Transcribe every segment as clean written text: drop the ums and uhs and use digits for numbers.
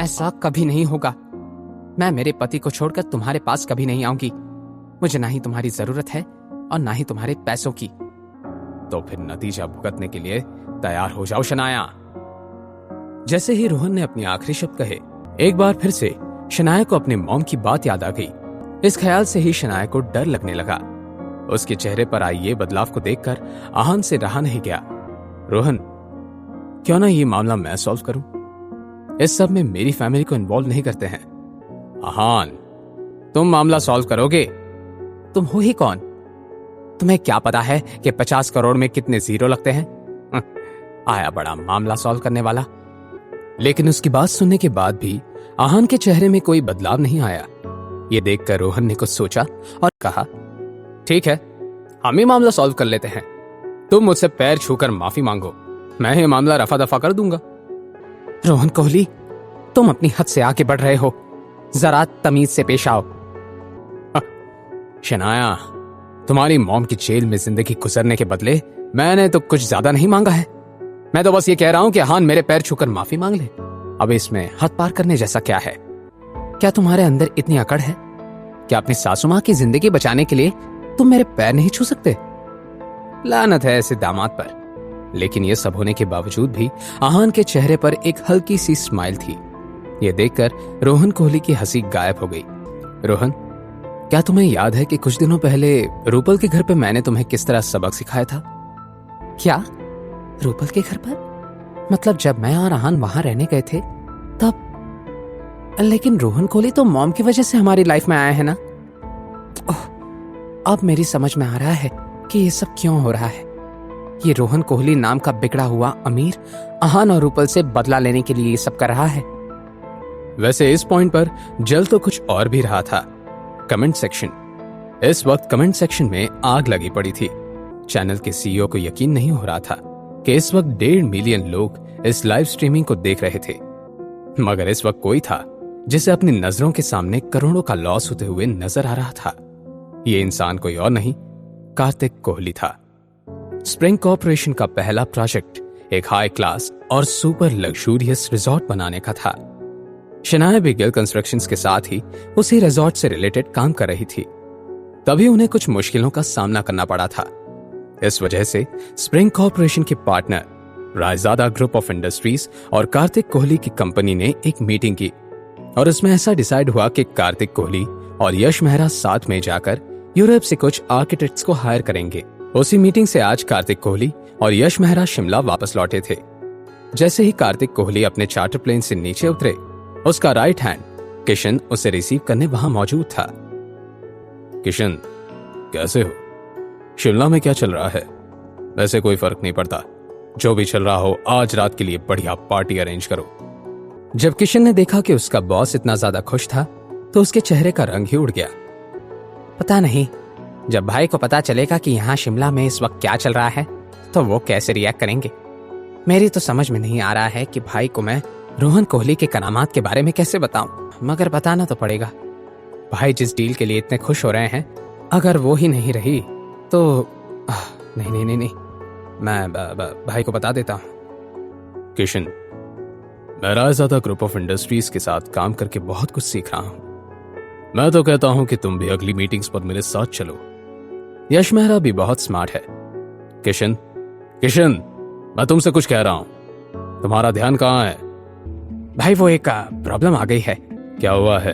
ऐसा कभी नहीं होगा। मैं मेरे पति को छोड़कर तुम्हारे पास कभी नहीं आऊंगी। मुझे ना ही तुम्हारी जरूरत है और ना ही तुम्हारे पैसों की। तो फिर नतीजा भुगतने के लिए तैयार हो जाओ शनाया। जैसे ही रोहन ने अपने आखिरी शब्द कहे, एक बार फिर से शनाया को अपने मॉम की बात याद आ गई। इस ख्याल से ही शनाया को डर लगने लगा। उसके चेहरे पर आई ये बदलाव को देखकर आहान से रहा नहीं गया। रोहन, क्यों ना ये मामला मैं सॉल्व करूं? इस सब में मेरी फैमिली को इन्वॉल्व नहीं करते हैं। आहान, तुम मामला सॉल्व करोगे? तुम हो ही कौन? तुम्हें क्या पता है कि 50 करोड़ में कितने जीरो लगते हैं? आया बड़ा मामला सॉल्व करने वाला। लेकिन उसकी बात सुनने के बाद भी आहान के चेहरे में कोई बदलाव नहीं आया। ये देखकर रोहन ने कुछ सोचा और कहा, ठीक है, हम ही मामला सॉल्व कर लेते हैं। तुम मुझसे पैर छूकर माफी मांगो, मैं ये मामला रफा दफा कर दूंगा। रोहन कोहली, तुम अपनी हद से आगे बढ़ रहे हो। जरा तमीज से पेश आओ। शनाया, तुम्हारी मॉम की जेल में जिंदगी गुजरने के बदले मैंने तो कुछ ज्यादा नहीं मांगा है। मैं तो बस ये कह रहा हूं कि आहान मेरे पैर छूकर माफी मांग ले। अब इसमें हद पार करने जैसा क्या है? क्या तुम्हारे अंदर इतनी अकड़ है? क्या अपनी सासू मां की जिंदगी बचाने के लिए तुम मेरे पैर नहीं छू सकते? लानत है ऐसे दामाद पर। लेकिन यह सब होने के बावजूद भी आहान के चेहरे पर एक हल्की सी स्माइल थी। यह देखकर रोहन कोहली की हंसी गायब हो गई। रोहन, क्या तुम्हें याद है कि कुछ दिनों पहले रूपल के घर पे मैंने तुम्हें किस तरह सबक सिखाया था? क्या? रूपल के घर पर? मतलब जब मैं और आहान वहां रहने गए थे तब? लेकिन रोहन कोहली तो मॉम की वजह से हमारी लाइफ में आया है ना। अब मेरी समझ में आ रहा है कि ये सब क्यों हो रहा है। ये रोहन कोहली नाम का बिगड़ा हुआ अमीर आहान और रूपल से बदला लेने के लिए ये सब कर रहा है। वैसे इस पॉइंट पर जल तो कुछ और भी रहा था। Comment section. इस वक्त कमेंट सेक्शन में आग लगी पड़ी थी। चैनल के सीईओ को यकीन नहीं हो रहा था कि इस वक्त 1.5 मिलियन लोग इस लाइव स्ट्रीमिंग को देख रहे थे। मगर इस वक्त कोई था जिसे अपनी नजरों के सामने करोड़ों का लॉस होते हुए नजर आ रहा था। ये इंसान कोई और नहीं, कार्तिक कोहली था। स्प्रिंग कॉर्पोरेशन का पहला प्रोजेक्ट एक हाई क्लास और सुपर लग्जूरियस रिजॉर्ट बनाने का था। शनाया भी गिल कंस्ट्रक्शंस के साथ ही उसी रिजॉर्ट से रिलेटेड काम कर रही थी। तभी उन्हें कुछ मुश्किलों का सामना करना पड़ा था। इस वजह से स्प्रिंग कॉर्पोरेशन के partner Raizada group of industries और कार्तिक कोहली की कंपनी ने एक मीटिंग की और उसमें ऐसा डिसाइड हुआ कि कार्तिक कोहली और यश मेहरा साथ में जाकर यूरोप से कुछ आर्किटेक्ट्स को हायर करेंगे। उसी मीटिंग से आज कार्तिक कोहली और यश मेहरा शिमला वापस लौटे थे। जैसे ही कार्तिक कोहली अपने चार्टर प्लेन से नीचे उतरे, उसका राइट हैंड किशन उसे रिसीव करने वहां मौजूद था। किशन, कैसे हो? शिमला में क्या चल रहा है? वैसे कोई फर्क नहीं पड़ता, जो भी चल रहा हो आज रात के लिए बढ़िया पार्टी अरेंज करो। जब किशन ने देखा कि उसका बॉस इतना ज्यादा खुश था तो उसके चेहरे का रंग ही उड़ गया। पता नहीं, जब भाई को पता चलेगा कि यहाँ शिमला में इस वक्त क्या चल रहा है तो वो कैसे रिएक्ट करेंगे। मेरी तो समझ में नहीं आ रहा है कि भाई को मैं रोहन कोहली के करामात के बारे में कैसे बताऊं, मगर बताना तो पड़ेगा। भाई जिस डील के लिए इतने खुश हो रहे हैं, अगर वो ही नहीं रही तो नहीं नहीं नहीं नहीं, मैं भाई को बता देता हूं। किशन, मैं रायजादा ग्रुप ऑफ इंडस्ट्रीज के साथ काम करके बहुत कुछ सीख रहा हूं। मैं तो कहता हूं कि तुम भी अगली मीटिंग्स पर मेरे साथ चलो। यश मेहरा भी बहुत स्मार्ट है। किशन, मैं तुमसे कुछ कह रहा हूं, तुम्हारा ध्यान कहां है? भाई वो एक प्रॉब्लम आ गई है। क्या हुआ है?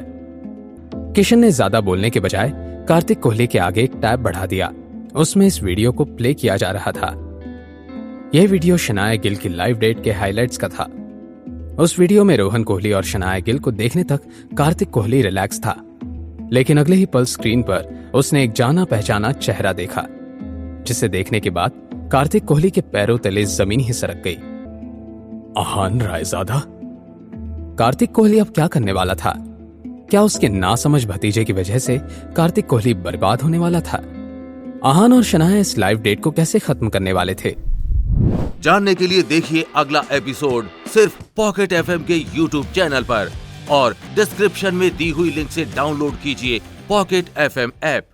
किशन ने ज्यादा बोलने के बजाय कार्तिक कोहली के आगे एक टैब बढ़ा दिया। उसमें इस वीडियो को प्ले किया जा रहा था। यह वीडियो शनाया गिल की लाइव डेट के हाइलाइट्स का था। उस वीडियो में रोहन कोहली और शनाया गिल को देखने तक कार्तिक कोहली रिलैक्स था, लेकिन अगले ही पल स्क्रीन पर उसने एक जाना पहचाना चेहरा देखा, जिसे देखने के बाद कार्तिक कोहली के पैरों तले जमीन ही सरक गई। आहान रायजादा? कार्तिक कोहली अब क्या करने वाला था? क्या उसके नासमझ भतीजे की वजह से कार्तिक कोहली बर्बाद होने वाला था? आहान और शनाया इस लाइव डेट को कैसे खत्म करने वाले थे? जानने के लिए देखिए अगला एपिसोड सिर्फ पॉकेट एफएम के यूट्यूब चैनल पर और डिस्क्रिप्शन में दी हुई लिंक से डाउनलोड कीजिए पॉकेट एफएम ऐप।